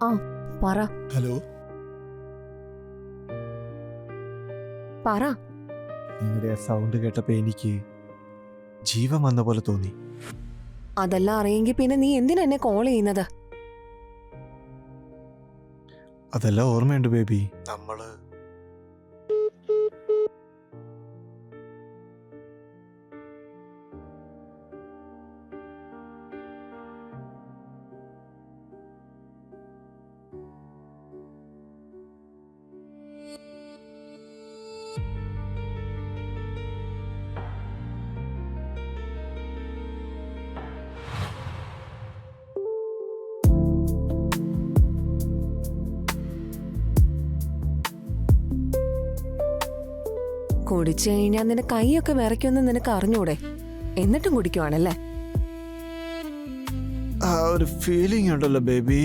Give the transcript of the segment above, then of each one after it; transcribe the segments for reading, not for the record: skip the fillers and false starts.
ആ പറ. ഹലോ. പറ. നിങ്ങളുടെ സൗണ്ട് കേട്ടപ്പോ എനിക്ക് ജീവൻ വന്ന പോലെ തോന്നി. അതെല്ലാം അറിയെങ്കിൽ പിന്നെ നീ എന്തിനാ എന്നെ കോൾ ചെയ്യുന്നത്? അതെല്ലാം ഓർമ്മയുണ്ട് ബേബി. നമ്മള് കുടിച്ചു കഴിഞ്ഞാൽ നിന്റെ കൈയൊക്കെ വിറയ്ക്കുമെന്ന് നിനക്ക് അറിഞ്ഞൂടെ? എന്നിട്ടും കുടിക്കുവാണല്ലേ? ആ ഒരു ഫീലിംഗ് ഉണ്ടല്ലോ ബേബി.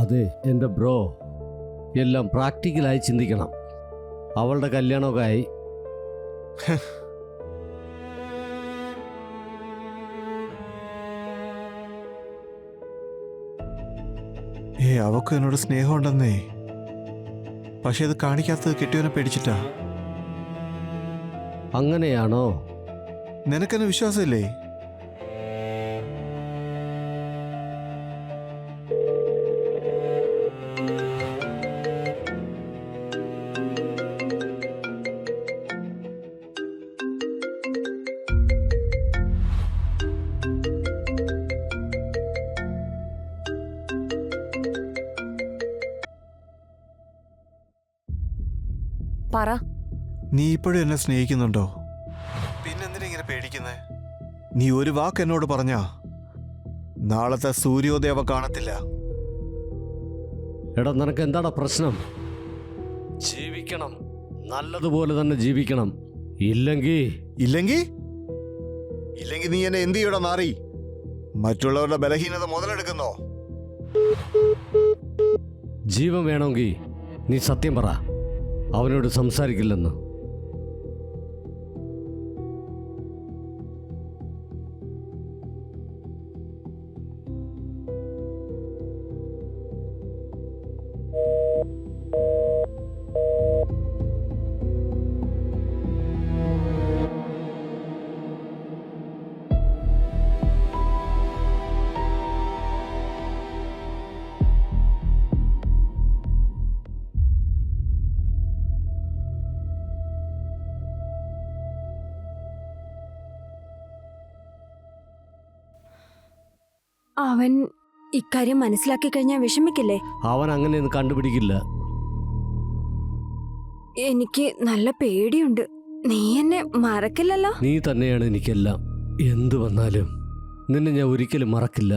അതെ എൻ്റെ ബ്രോ, എല്ലാം പ്രാക്ടിക്കലായി ചിന്തിക്കണം. അവളുടെ കല്യാണമൊക്കെ ആയി. അവക്കും എന്നോട് സ്നേഹമുണ്ടെന്നേ. പക്ഷെ അത് കാണിക്കാത്തത് കെട്ടിയവനെ പേടിച്ചിട്ടാ. അങ്ങനെയാണോ? നിനക്കെന്നെ വിശ്വാസമില്ലേ? പറ. നീ ഇപ്പോഴും എന്നെ സ്നേഹിക്കുന്നുണ്ടോ? പിന്നെന്തിനാ ഇങ്ങനെ പേടിക്കുന്നേ? നീ ഒരു വാക്ക് എന്നോട് പറഞ്ഞാ നാളത്തെ സൂര്യോദയം അവ കാണത്തില്ല. എടാ, നിനക്ക് എന്താടാ പ്രശ്നം? ജീവിക്കണം, നല്ലതുപോലെ തന്നെ ജീവിക്കണം. ഇല്ലെങ്കിൽ നീ എന്നെ എന്ത് ചെയ്യടാ നാറി? മറ്റുള്ളവരുടെ ബലഹീനത മുതലെടുക്കുന്നോ? ജീവൻ വേണമെങ്കിൽ നീ സത്യം പറ, അവനോട് സംസാരിക്കില്ലെന്ന്. അവൻ ഇക്കാര്യം മനസ്സിലാക്കി കഴിഞ്ഞാൽ വിഷമിക്കില്ലേ? അവൻ അങ്ങനെയൊന്നും കണ്ടുപിടിക്കില്ല. എനിക്ക് നല്ല പേടിയുണ്ട്. നീ എന്നെ മറക്കില്ലല്ലോ? നീ തന്നെയാണ് എനിക്കെല്ലാം. എന്തു വന്നാലും നിന്നെ ഞാൻ ഒരിക്കലും മറക്കില്ല.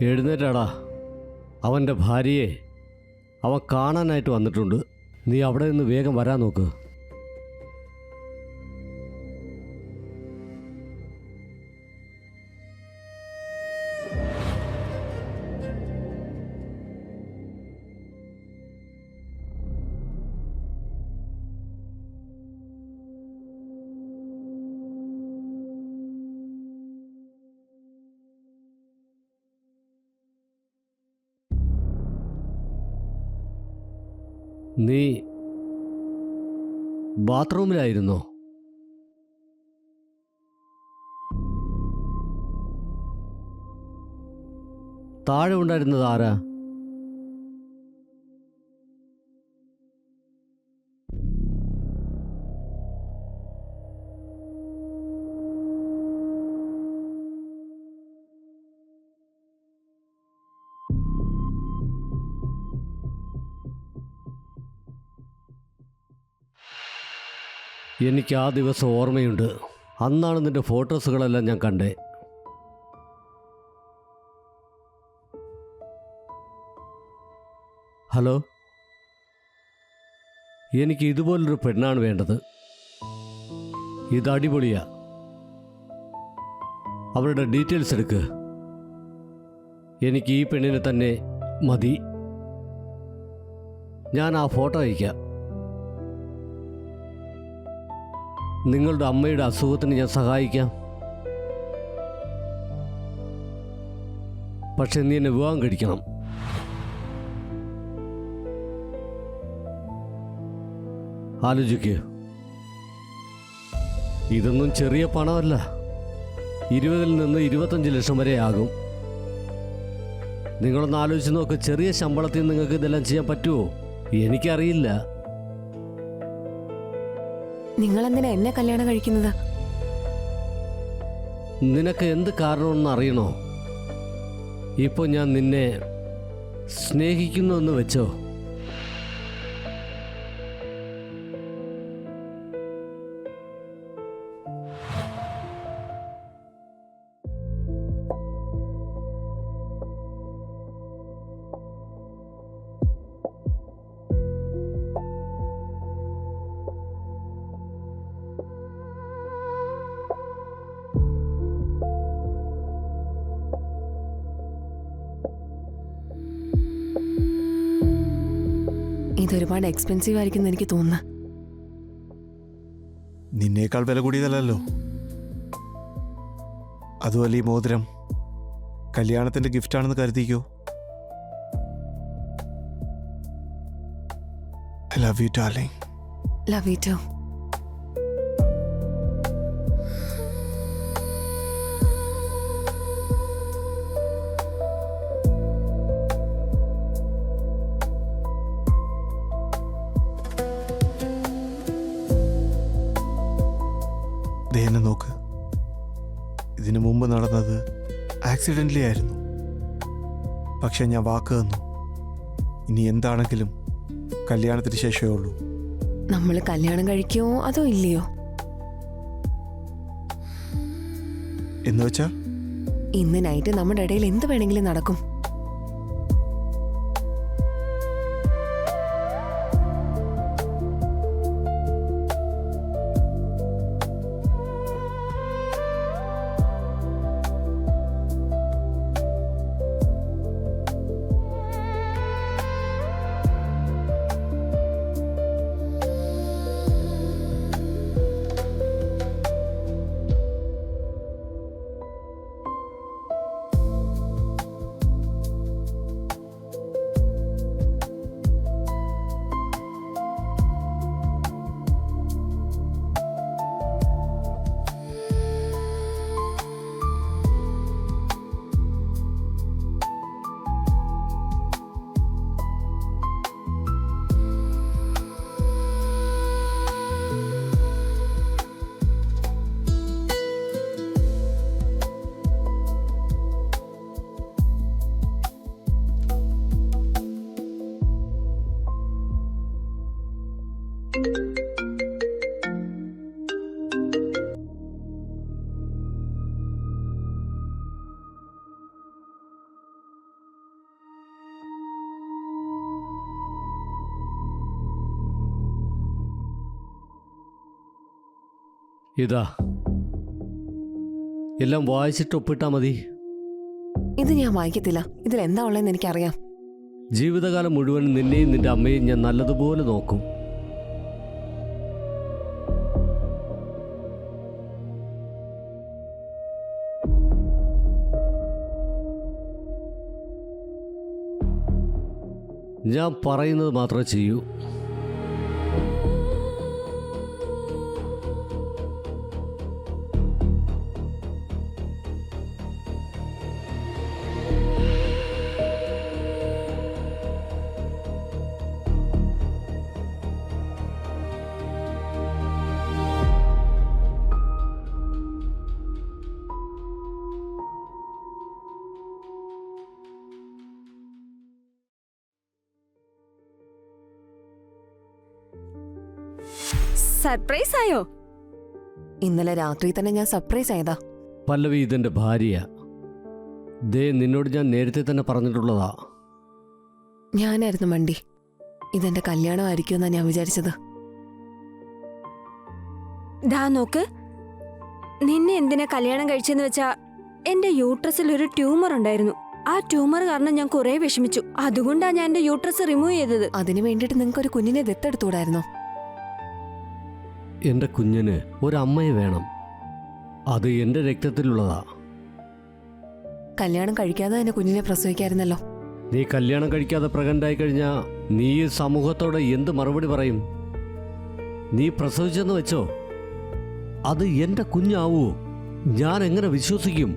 എഴുന്നേറ്റാടാ. അവൻ്റെ ഭാര്യയെ അവൻ കാണാനായിട്ട് വന്നിട്ടുണ്ട്. നീ അവിടെ നിന്ന് വേഗം വരാൻ നോക്ക്. നീ ബാത്റൂമിലായിരുന്നോ? താഴെ ഉണ്ടായിരുന്നത് ആരാ? എനിക്ക് ആ ദിവസം ഓർമ്മയുണ്ട്. അന്നാണ് നിന്റെ ഫോട്ടോസുകളെല്ലാം ഞാൻ കണ്ടേ. ഹലോ, എനിക്ക് ഇതുപോലൊരു പെണ്ണാണ് വേണ്ടത്. ഇത് അടിപൊളിയാ. അവരുടെ ഡീറ്റെയിൽസ് എടുക്ക്. എനിക്ക് ഈ പെണ്ണിനെ തന്നെ മതി. ഞാൻ ആ ഫോട്ടോ അയക്കാം. നിങ്ങളുടെ അമ്മയുടെ അസുഖത്തിന് ഞാൻ സഹായിക്കാം. പക്ഷെ നീ എന്നെ വിവാഹം കഴിക്കണം. ആലോചിക്ക്. ഇതൊന്നും ചെറിയ പണമല്ല. 20 നിന്ന് 25 ലക്ഷം വരെ ആകും. നിങ്ങളൊന്ന് ആലോചിച്ച് നോക്ക്. ചെറിയ ശമ്പളത്തിൽ നിങ്ങൾക്ക് ഇതെല്ലാം ചെയ്യാൻ പറ്റുമോ? എനിക്കറിയില്ല. നിങ്ങളെന്തിനാ എന്നെ കല്യാണം കഴിക്കുന്നത്? നിനക്ക് എന്ത് കാരണമെന്ന് അറിയണോ? ഇപ്പോൾ ഞാൻ നിന്നെ സ്നേഹിക്കുന്നു എന്ന് വെച്ചോ. ഇതൊരുപാട് എക്സ്പെൻസീവ് ആയിരിക്കും എനിക്ക് തോന്നുന്നു. നിന്നേക്കാൾ വില കൂടിയതല്ലോ. അതുമല്ല ഈ മോതിരം കല്യാണത്തിന്റെ ഗിഫ്റ്റാണെന്ന് കരുതിക്കോ. I love you, darling. Love you too. ദേഹനെ നോക്ക്. ഇതിനു മുമ്പ് നടന്നത് ആക്സിഡൻ്റലി ആയിരുന്നു. പക്ഷെ ഞാൻ വാക്ക് തന്നു. ഇനി എന്താണെങ്കിലും കല്യാണത്തിന് ശേഷമേ ഉള്ളൂ. നമ്മൾ കല്യാണം കഴിക്കുമോ അതോ ഇല്ലയോ? എന്ന് വെച്ചാൽ ഇന്ന് നൈറ്റ് നമ്മുടെ ഇടയിൽ എന്ത് വേണമെങ്കിലും നടക്കും. ഇതാ, എല്ലാം വായിച്ചിട്ട് ഒപ്പിട്ടാ മതി. ഇത് ഞാൻ വായിക്കത്തില്ല. ഇതിൽ എന്താ ഉള്ളതെന്ന് എനിക്കറിയാം. ജീവിതകാലം മുഴുവൻ നിന്നെയും നിന്റെ അമ്മയും ഞാൻ നല്ലതുപോലെ നോക്കും. ഞാൻ പറയുന്നത് മാത്രമേ ചെയ്യൂ. സർപ്രൈസ് ആയോ? ഇന്നലെ രാത്രി തന്നെ ഞാൻ സർപ്രൈസ് ആയതാ. പല്ലവി, ഇതെന്റെ ഭാര്യ. ദേ, നിന്നോട് ഞാൻ നേരത്തെ തന്നെ പറഞ്ഞിട്ടുള്ളതാ. ഞാനായിരുന്നു മണ്ടി. ഇതെന്റെ കല്യാണമായിരിക്കുമെന്നാ ഞാൻ വിചാരിച്ചത്. ദാ നോക്ക്, നിന്നെ എന്തിനാ കല്യാണം കഴിച്ചെന്ന് വെച്ചാ എന്റെ യൂട്രസിൽ ഒരു ട്യൂമർ ഉണ്ടായിരുന്നു. ആ ട്യൂമർ കാരണം ഞാൻ കുറെ വിഷമിച്ചു. അതുകൊണ്ടാ ഞാൻ എന്റെ യൂട്രസ് റിമൂവ് ചെയ്തത്. അതിനു വേണ്ടിയിട്ട് നിങ്ങൾക്ക് ഒരു കുഞ്ഞിനെ ദത്തെടുത്തുകൂടായിരുന്നോ? എൻ്റെ കുഞ്ഞിന് ഒരമ്മയെ വേണം. അത് എൻ്റെ രക്തത്തിലുള്ളതാ. കല്യാണം കഴിക്കാതെ തന്നെ കുഞ്ഞിനെ പ്രസവിക്കായിരുന്നല്ലോ. നീ കല്യാണം കഴിക്കാതെ പ്രഗ്നൻ്റായി കഴിഞ്ഞാൽ നീ ഈ സമൂഹത്തോട് എന്ത് മറുപടി പറയും? നീ പ്രസവിച്ചെന്ന് വെച്ചോ, അത് എൻ്റെ കുഞ്ഞാവൂ? ഞാൻ എങ്ങനെ വിശ്വസിക്കും?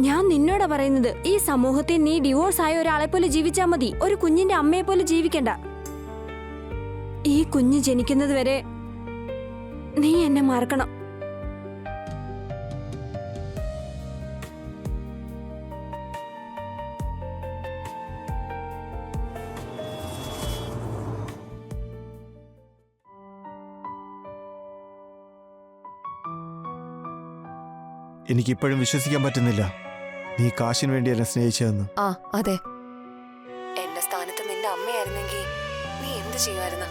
ഞാൻ നിന്നോടാ പറയുന്നത്, ഈ സമൂഹത്തിൽ നീ ഡിവോഴ്സ് ആയ ഒരാളെ പോലെ ജീവിച്ചാ മതി. ഒരു കുഞ്ഞിന്റെ അമ്മയെ പോലെ ജീവിക്കണ്ട. ഈ കുഞ്ഞ് ജനിക്കുന്നത് വരെ നീ എന്നെ മറക്കണം. എനിക്കിപ്പോഴും വിശ്വസിക്കാൻ പറ്റുന്നില്ല നീ കാശിന് വേണ്ടി എന്നെ സ്നേഹിച്ചതെന്ന്. ആ അതെ, എന്റെ സ്ഥാനത്ത് നിന്റെ അമ്മയായിരുന്നെങ്കിൽ നീ എന്ത് ചെയ്യുമായിരുന്നു?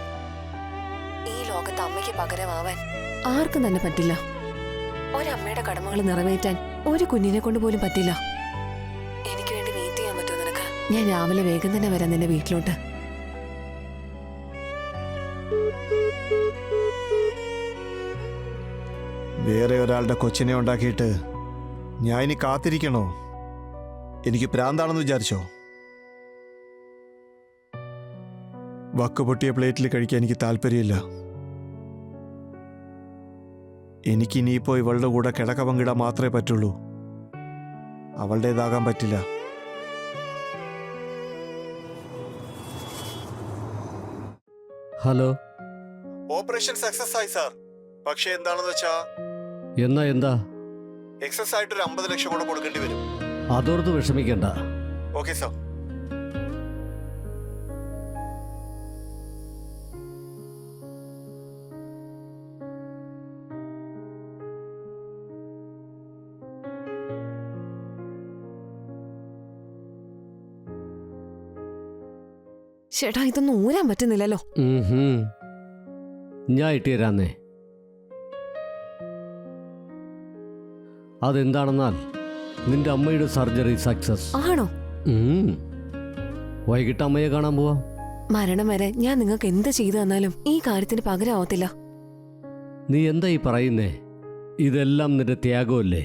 ഈ ലോകത്ത് അമ്മയ്ക്ക് പകരമാവാൻ ആർക്കും തന്നെ പറ്റില്ല. ഒരമ്മയുടെ കടമകൾ നിറവേറ്റാൻ ഒരു കുഞ്ഞിനെ കൊണ്ട് പോലും പറ്റില്ല. എനിക്ക് വേണ്ടി വെയിറ്റ് ചെയ്യാൻ പറ്റുമോ നിനക്ക്? ഞാൻ രാവിലെ വേഗം തന്നെ വരാം നിന്റെ വീട്ടിലോട്ട്. വേറെ ഒരാളുടെ കൊച്ചിനെ ഉണ്ടാക്കിയിട്ട് ഞാൻ ഇനി കാത്തിരിക്കണോ? എനിക്ക് പ്രാന്താണെന്ന് വിചാരിച്ചോ? വക്ക് പൊട്ടിയ പ്ലേറ്റിൽ കഴിക്കാൻ എനിക്ക് താല്പര്യമില്ല. എനിക്കിനിയിപ്പോ ഇവളുടെ കൂടെ കിടക്ക പങ്കിടാൻ മാത്രമേ പറ്റുള്ളൂ. അവളുടേതാകാൻ പറ്റില്ല. ഹലോ. ഓപ്പറേഷൻ സക്സസ് ആയി സാർ. പക്ഷെ എന്താണെന്ന് വെച്ചാ എന്താ എക്സസ് ആയിട്ട് ഒരു 50 ലക്ഷം കൂടെ കൊടുക്കേണ്ടി വരും. അതോർത്ത് വിഷമിക്കണ്ട. Okay sir. ചേട്ടാ, ഇതൊന്നും ഊരാൻ പറ്റുന്നില്ലല്ലോ. ഞാൻ ഇട്ടുതരാന്നേ. അതെന്താണെന്നാൽ നിന്റെ അമ്മയുടെ സർജറി സക്സസ് ആണോ? വൈകിട്ട് അമ്മയെ കാണാൻ പോവാം. മരണം വരെ ഞാൻ നിങ്ങൾക്ക് എന്ത് ചെയ്തു തന്നാലും ഈ കാര്യത്തിന് പകരമാവത്തില്ല. നീ എന്താ ഈ പറയുന്നേ? ഇതെല്ലാം നിന്റെ ത്യാഗമല്ലേ?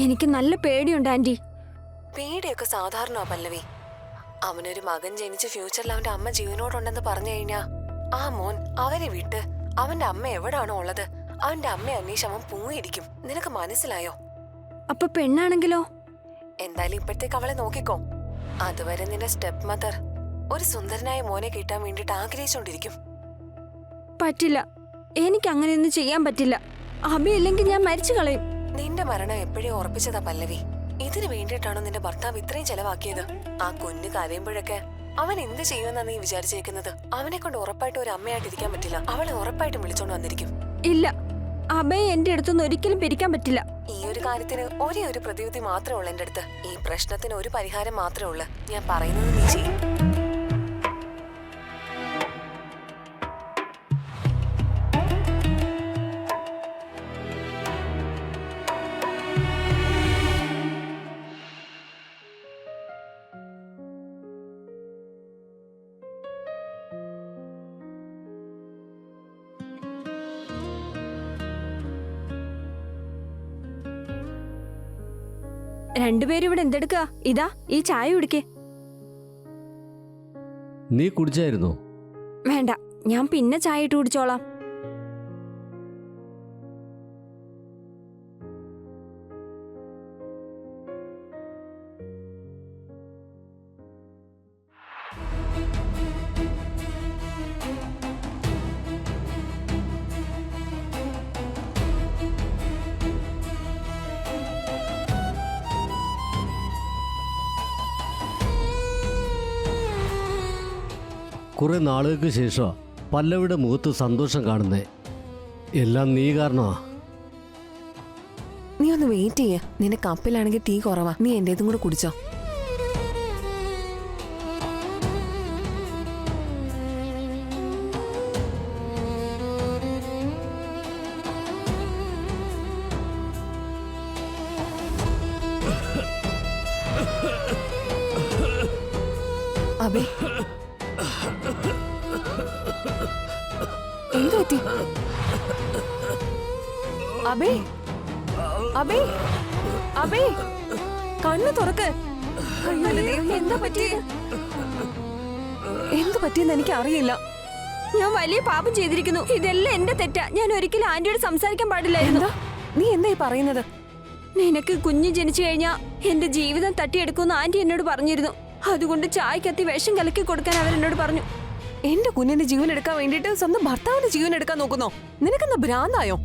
എനിക്ക് നല്ല പേടിയുണ്ട് ആന്റി. പേടിയൊക്കെ സാധാരണ പല്ലവി. അവനൊരു മകൻ ജനിച്ച് ഫ്യൂച്ചറിൽ അവന്റെ അമ്മ ജീവനോടുണ്ടെന്ന് പറഞ്ഞു കഴിഞ്ഞാ ആ മോൻ അവരെ വിട്ട് അവന്റെ അമ്മ എവിടാണോ ഉള്ളത് അവന്റെ അമ്മയെ അന്വേഷിച്ച് അവൻ പൂങ്ങിയിരിക്കും. നിനക്ക് മനസ്സിലായോ? അപ്പൊ പെണ്ണാണെങ്കിലോ? എന്തായാലും ഇപ്പോഴത്തേക്ക് അവളെ നോക്കിക്കോ. അതുവരെ നിന്റെ സ്റ്റെപ്പ് മദർ ഒരു സുന്ദരനായ മോനെ കിട്ടാൻ വേണ്ടിട്ട് ആഗ്രഹിച്ചോണ്ടിരിക്കും. പറ്റില്ല, എനിക്ക് അങ്ങനെയൊന്നും ചെയ്യാൻ പറ്റില്ല. അഭി ഇല്ലെങ്കിൽ ഞാൻ മരിച്ചു കളയും. നിന്റെ മരണം എപ്പോഴും ഉറപ്പിച്ചതാ പല്ലവി. ഇതിനു വേണ്ടിയിട്ടാണോ നിന്റെ ഭർത്താവ് ഇത്രയും ചെലവാക്കിയത്? ആ കുഞ്ഞ് കരയുമ്പോഴൊക്കെ അവൻ എന്ത് ചെയ്യുമെന്നാ നീ വിചാരിച്ചിരിക്കുന്നത്? അവനെ കൊണ്ട് ഉറപ്പായിട്ട് ഒരു അമ്മയായിട്ടിരിക്കാൻ പറ്റില്ല. അവളെ ഉറപ്പായിട്ടും വിളിച്ചോണ്ട് വന്നിരിക്കും. ഇല്ല, അഭയെ എന്റെ അടുത്തൊന്നും ഒരിക്കലും പിരിക്കാൻ പറ്റില്ല. ഈ ഒരു കാര്യത്തിന് ഒരേ ഒരു പ്രതിവിധി മാത്രമേ ഉള്ളൂ എന്റെ അടുത്ത്. ഈ പ്രശ്നത്തിന് ഒരു പരിഹാരം മാത്രമേ ഉള്ളൂ. ഞാൻ പറയുന്നത് നീ ചെയ്യും. രണ്ടുപേരും ഇവിടെ എന്തെടുക്കുക? ഇതാ ഈ ചായ കുടിക്കേ. നീ കുടിച്ചായിരുന്നോ? വേണ്ട, ഞാൻ പിന്നെ ചായ ഇട്ട് കുടിച്ചോളാം. കുറെ നാളുകൾക്ക് ശേഷം പല്ലവിയുടെ മുഖത്ത് സന്തോഷം കാണുന്നേ. എല്ലാം നീ കാരണമാ. നീ ഒന്ന് വെയിറ്റ് ചെയ്യ. നിന്റെ കപ്പിലാണെങ്കിൽ ടീ കുറവാ. നീ എന്റേതും കൂടെ കുടിച്ചോ. അബേ, എന്ത് പറ്റി? അബേ, അബേ, അബേ, കണ്ണ് തുറക്ക്. എന്താ പറ്റിയത്? എന്ത് പറ്റിയെന്ന് എനിക്ക് അറിയില്ല. ഞാൻ വലിയ പാപം ചെയ്തിരിക്കുന്നു. ഇതെല്ലാം എന്റെ തെറ്റാ. ഞാൻ ഒരിക്കലും ആന്റിയോട് സംസാരിക്കാൻ പാടില്ലായിരുന്നു. നീ എന്തായി പറയുന്നത്? നിനക്ക് കുഞ്ഞ് ജനിച്ചു കഴിഞ്ഞാ എന്റെ ജീവിതം തട്ടിയെടുക്കുമെന്ന് ആന്റി എന്നോട് പറഞ്ഞിരുന്നു. അതുകൊണ്ട് ചായക്കത്തി വിഷം കലക്കി കൊടുക്കാൻ അവരെന്നോട് പറഞ്ഞു. എന്റെ കുഞ്ഞിന്റെ ജീവൻ എടുക്കാൻ വേണ്ടിട്ട് സ്വന്തം ഭർത്താവിന്റെ ജീവൻ എടുക്കാൻ നോക്കുന്നോ? നിനക്കെന്താ ഭ്രാന്തായോ?